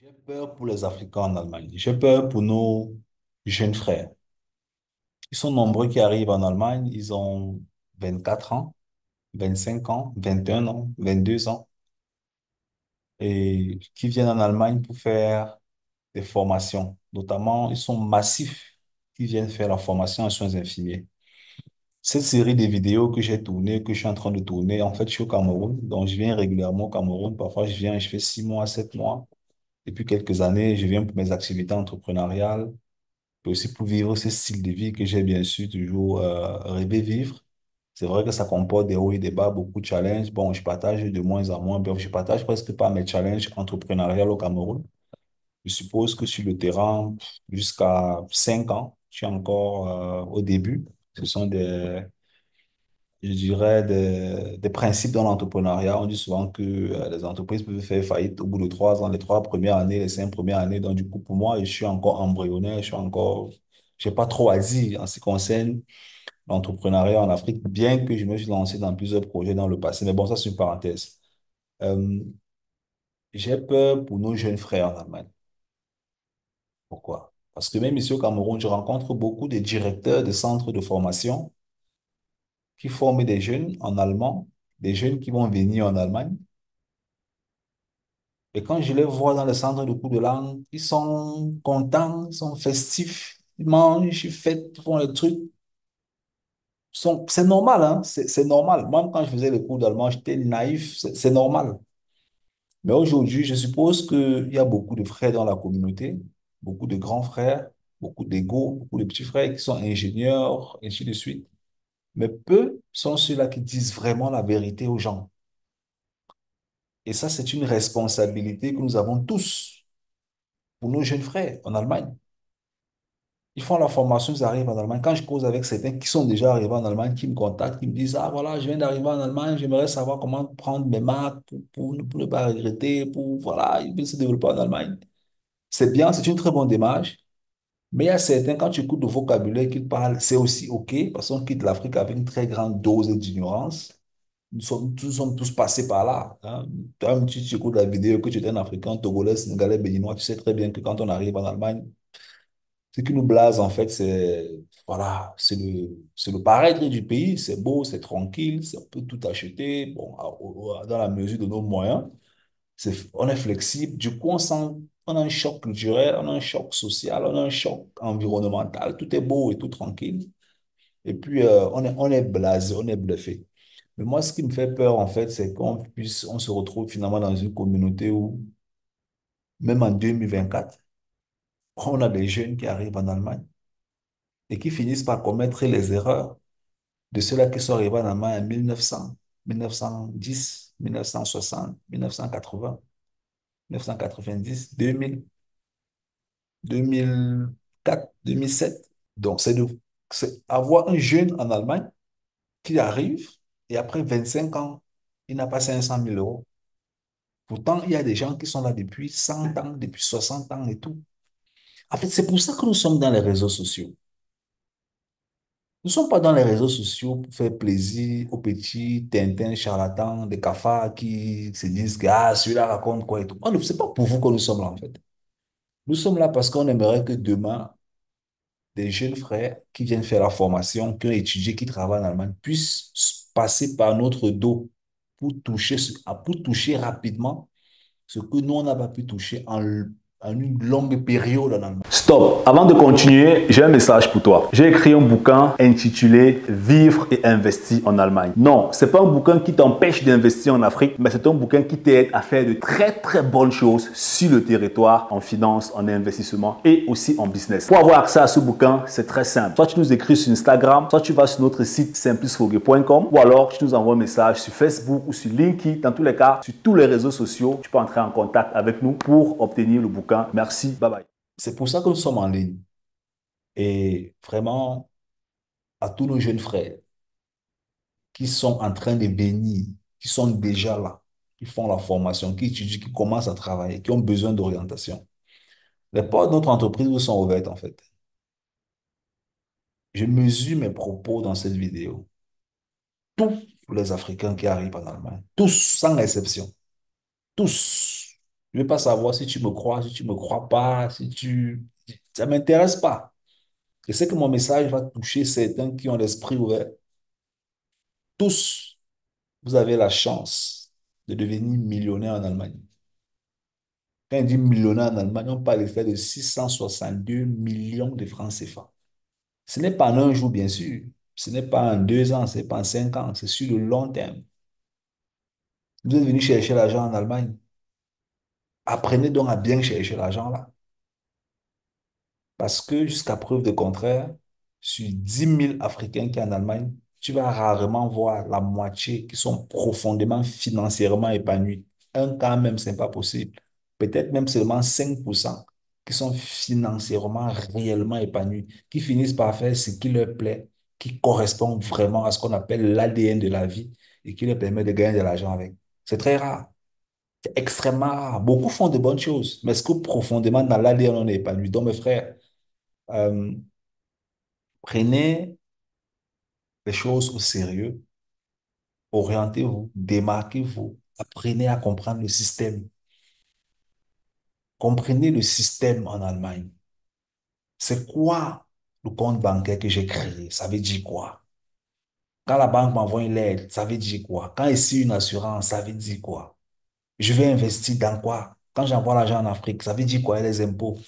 J'ai peur pour les Africains en Allemagne. J'ai peur pour nos jeunes frères. Ils sont nombreux qui arrivent en Allemagne. Ils ont 24 ans, 25 ans, 21 ans, 22 ans et qui viennent en Allemagne pour faire des formations. Notamment, ils sont massifs qui viennent faire la formation en soins infirmiers. Cette série de vidéos que j'ai tournées, que je suis en train de tourner, en fait, je suis au Cameroun. Donc, je viens régulièrement au Cameroun. Parfois, je viens, je fais 6 mois, 7 mois. Depuis quelques années, je viens pour mes activités entrepreneuriales. Et aussi pour vivre ce style de vie que j'ai bien sûr toujours rêvé vivre. C'est vrai que ça comporte des hauts et des bas, beaucoup de challenges. Bon, je partage de moins en moins. Bref, je partage presque pas mes challenges entrepreneuriales au Cameroun. Je suppose que sur le terrain, jusqu'à 5 ans, je suis encore au début. Ce sont je dirais, des principes dans l'entrepreneuriat. On dit souvent que les entreprises peuvent faire faillite au bout de 3 ans, les 3 premières années, les 5 premières années. Donc, du coup, pour moi, je suis encore embryonnaire, je n'ai pas trop à dire en ce qui concerne l'entrepreneuriat en Afrique, bien que je me suis lancé dans plusieurs projets dans le passé. Mais bon, ça, c'est une parenthèse. Euh, j'ai peur pour nos jeunes frères en Allemagne. Pourquoi? Parce que même ici au Cameroun, je rencontre beaucoup de directeurs de centres de formation qui forment des jeunes en allemand, des jeunes qui vont venir en Allemagne. Et quand je les vois dans le centre de cours de langue, ils sont contents, ils sont festifs, ils mangent, ils fêtent, ils font les trucs. C'est normal, hein? C'est normal. Même quand je faisais les cours d'allemand, j'étais naïf, c'est normal. Mais aujourd'hui, je suppose qu'il y a beaucoup de frères dans la communauté, beaucoup de grands frères, beaucoup d'égaux, beaucoup de petits frères qui sont ingénieurs, et ainsi de suite. Mais peu sont ceux-là qui disent vraiment la vérité aux gens. Et ça, c'est une responsabilité que nous avons tous pour nos jeunes frères en Allemagne. Ils font la formation, ils arrivent en Allemagne. Quand je cause avec certains qui sont déjà arrivés en Allemagne, qui me contactent, qui me disent, ah voilà, je viens d'arriver en Allemagne, j'aimerais savoir comment prendre mes marques pour ne pas regretter, pour, voilà, ils veulent se développer en Allemagne. C'est bien, c'est une très bonne démarche. Mais il y a certains, quand tu écoutes le vocabulaire qu'ils parlent, c'est aussi OK, parce qu'on quitte l'Afrique avec une très grande dose d'ignorance. Nous sommes tous passés par là, hein. Toi, tu écoutes la vidéo que tu es un Africain, Togolais, Sénégalais, Béninois, tu sais très bien que quand on arrive en Allemagne, ce qui nous blase, en fait, voilà, c'est le paraître du pays. C'est beau, c'est tranquille, on peut tout acheter, bon, dans la mesure de nos moyens. On est flexible. Du coup, on a un choc culturel, on a un choc social, on a un choc environnemental. Tout est beau et tout tranquille. Et puis, on est blasé, on est bluffé. Mais moi, ce qui me fait peur, en fait, c'est on se retrouve finalement dans une communauté où, même en 2024, on a des jeunes qui arrivent en Allemagne et qui finissent par commettre les erreurs de ceux-là qui sont arrivés en Allemagne en 1900, 1910, 1960, 1980, 1990, 2000, 2004, 2007. Donc, c'est avoir un jeune en Allemagne qui arrive et après 25 ans, il n'a pas 500 000 euros. Pourtant, il y a des gens qui sont là depuis 100 ans, depuis 60 ans et tout. En fait, c'est pour ça que nous sommes dans les réseaux sociaux. Nous ne sommes pas dans les réseaux sociaux pour faire plaisir aux petits Tintin charlatans, des cafards qui se disent que ah, celui-là raconte quoi et tout. Ce n'est pas pour vous que nous sommes là, en fait. Nous sommes là parce qu'on aimerait que demain, des jeunes frères qui viennent faire la formation, qui ont étudié, qui travaillent en Allemagne, puissent passer par notre dos pour toucher rapidement ce que nous, on n'a pas pu toucher en une longue période en Allemagne. Stop. Avant de continuer, j'ai un message pour toi. J'ai écrit un bouquin intitulé Vivre et investir en Allemagne. Non, c'est pas un bouquin qui t'empêche d'investir en Afrique, mais c'est un bouquin qui t'aide à faire de très très bonnes choses sur le territoire, en finance, en investissement et aussi en business. Pour avoir accès à ce bouquin, c'est très simple. Soit tu nous écris sur Instagram, soit tu vas sur notre site simplisfogue.com ou alors tu nous envoies un message sur Facebook ou sur LinkedIn. Dans tous les cas, sur tous les réseaux sociaux, tu peux entrer en contact avec nous pour obtenir le bouquin. Merci. Bye bye. C'est pour ça que nous sommes en ligne. Et vraiment, à tous nos jeunes frères qui sont en train de venir, qui sont déjà là, qui font la formation, qui étudient, qui commencent à travailler, qui ont besoin d'orientation. Les portes de notre entreprise vous sont ouvertes, en fait. Je mesure mes propos dans cette vidéo. Tous les Africains qui arrivent en Allemagne, tous, sans exception, tous. Je ne veux pas savoir si tu me crois, si tu ne me crois pas, si tu... Ça ne m'intéresse pas. Je sais que mon message va toucher certains qui ont l'esprit ouvert. Tous, vous avez la chance de devenir millionnaire en Allemagne. Quand on dit millionnaire en Allemagne, on parle de 662 millions de francs CFA. Ce n'est pas en un jour, bien sûr. Ce n'est pas en 2 ans, ce n'est pas en 5 ans, c'est sur le long terme. Vous êtes venu chercher l'argent en Allemagne. Apprenez donc à bien chercher l'argent là. Parce que jusqu'à preuve de contraire, sur 10 000 Africains qui sont en Allemagne, tu vas rarement voir la moitié qui sont profondément financièrement épanouis. Un cas même, ce n'est pas possible. Peut-être même seulement 5% qui sont financièrement réellement épanouis, qui finissent par faire ce qui leur plaît, qui correspond vraiment à ce qu'on appelle l'ADN de la vie et qui leur permet de gagner de l'argent avec. C'est très rare. C'est extrêmement rare. Beaucoup font de bonnes choses, mais est-ce que profondément dans l'ADN on est épanoui? Donc, mes frères, euh, prenez les choses au sérieux, orientez-vous, démarquez-vous, apprenez à comprendre le système. Comprenez le système en Allemagne. C'est quoi le compte bancaire que j'ai créé? Ça veut dire quoi? Quand la banque m'envoie une lettre, ça veut dire quoi? Quand ici une assurance, ça veut dire quoi? Je vais investir dans quoi? Quand j'envoie l'argent en Afrique, ça veut dire quoi les impôts?